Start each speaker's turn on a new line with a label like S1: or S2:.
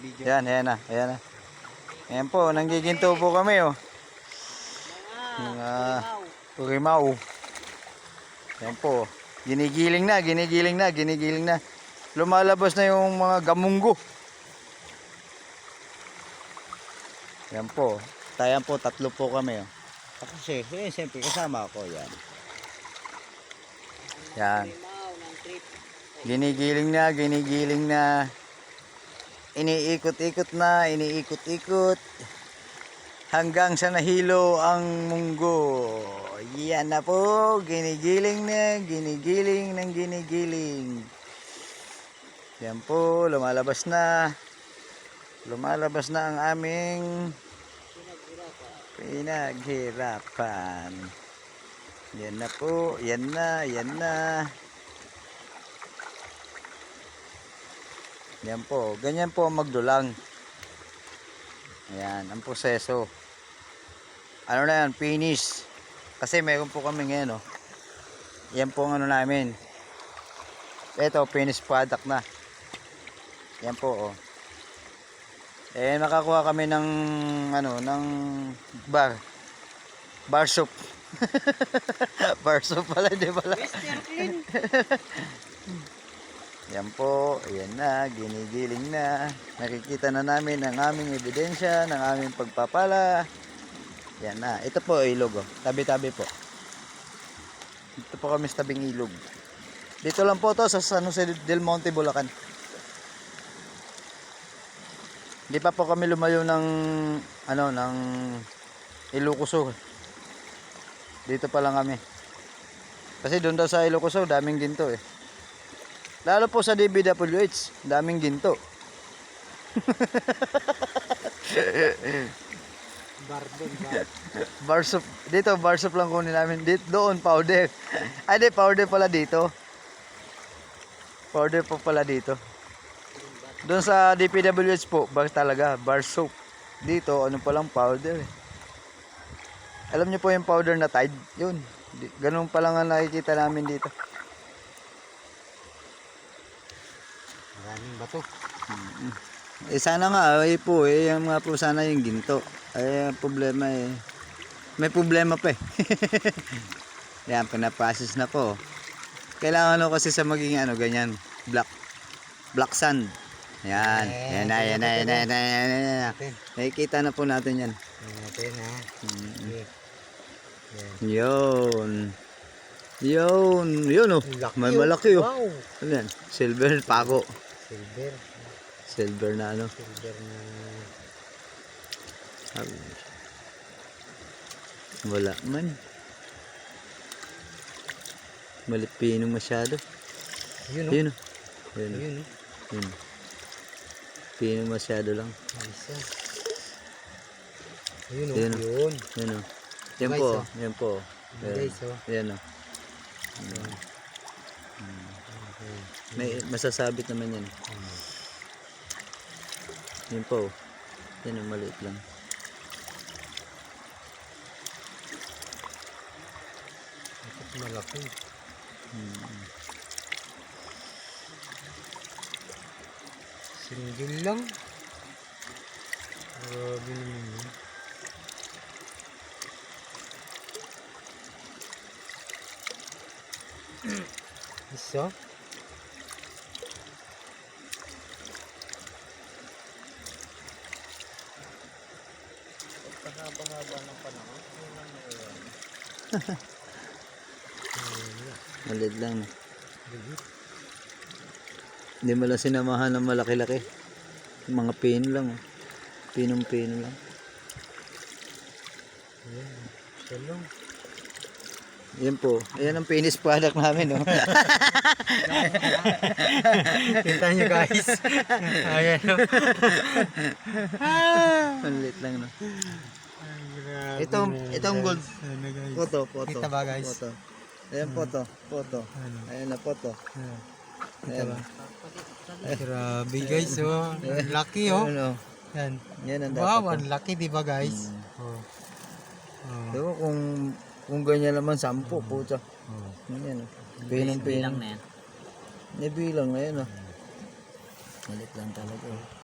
S1: video.
S2: Yan, ayan na, ayan na. Ayan po, nanggiginto po kami oh. Mga kurimaw. Ayan po. Ginigiling na, ginigiling na, ginigiling na. Lumalabas na yung mga gamunggo. Ayan po. Tayan po, tatlo po kami oh. Kasi, siyempre kasama ako yan. Yan. Ginigiling na, ginigiling na. Iniikot-ikot na, iniikot-ikot. Hanggang sa nahilo ang munggo. Yan na po, ginigiling na, ginigiling ng ginigiling. Yan po, lumalabas na. Lumalabas na ang aming pinaghirapan. Yan na po, yan na, yan na. Yan po, ganyan po ang magdulang. Ayan, ang proseso. Ano na yan, finish. Kasi meron po kami ngayon, oh. Yan po ang ano namin. Ito, finished product na. Yan po, oh. Eh, nakakuha kami ng, ano, ng bar soup. Bar soup pala, di pala. Yan po, ayan na, ginigiling na. Nakikita na namin ang aming ebidensya ng aming pagpapala. Yan na, ito po ilog, oh. Tabi-tabi po. Ito po kami sa tabing ilog. Dito lang po to sa San Jose del Monte, Bulacan. Hindi pa po kami lumayo ng ano, ng Ilocos Sur. Dito pa lang kami. Kasi doon daw sa Ilocos Sur, daming ginto eh. Lalo po sa DBWH, daming ginto. Bar soup. Dito bar soup lang kunin namin. Dito doon powder. Ay di, powder pala dito. Powder po pala dito. Doon sa DPWH po, bar talaga, bar soap. Dito, ano palang powder. Alam niyo po yung powder na Tide? Yun. Ganun pa lang ang nakikita namin dito.
S1: Maraming bato.
S2: Eh sana nga, po yung mga po sana yung ginto. Ay, problema eh. May problema pa eh. Yan, pinapasis na po. Kailangan ano kasi sa maging ano, ganyan, black sand. Yan, yan na, yan na, yan na, yan na, yan na. Nakikita na po natin yan.
S1: Natin ha.
S2: Yun. Yun, yun oh. May malaki oh.
S1: Wow.
S2: Ano yan? Silver pako.
S1: Silver.
S2: Silver na ano.
S1: Silver na.
S2: Wala man. Malipino masyado.
S1: Yun oh.
S2: Yun oh. Yun.
S1: Yun oh.
S2: Yun. Pino masyado lang.
S1: Isa. Yun oh.
S2: Yun.
S1: Yun.
S2: Yun oh. Yan
S1: Guys,
S2: po.
S1: oh.
S2: Yan po.
S1: Guys oh.
S2: Yan oh. May masasabit naman yan. Yan po. Yan oh, maliit lang.
S1: Malaki. Single lang. Grabe naman yun. Isa. Pagkahaba-haba ng panahon.
S2: Maliit lang. Hindi mo lang sinamahan ng malaki-laki. Mga pino lang. Oh. Pinong-pino lang.
S1: Ayan. Isa lang.
S2: Yan po. Ayan ang finished product namin. Oh.
S1: Kita nyo guys. Ayan o.
S2: Maliit lang. No?
S1: Itong
S2: Itong gold. Photo.
S1: Kita ba guys?
S2: Photo. Ayan photo. Ayan na photo.
S1: Kita ba? Grabe guys oh. Lucky oh.
S2: Ano?
S1: Yan.
S2: Yan ang
S1: Wow,
S2: dapat.
S1: ang lucky di ba guys? Oh.
S2: Diba kung ganyan naman 10 puta. Yan. Pinong-pinong.
S3: na yan.
S2: Nibilang na yan. Maliit lang talaga.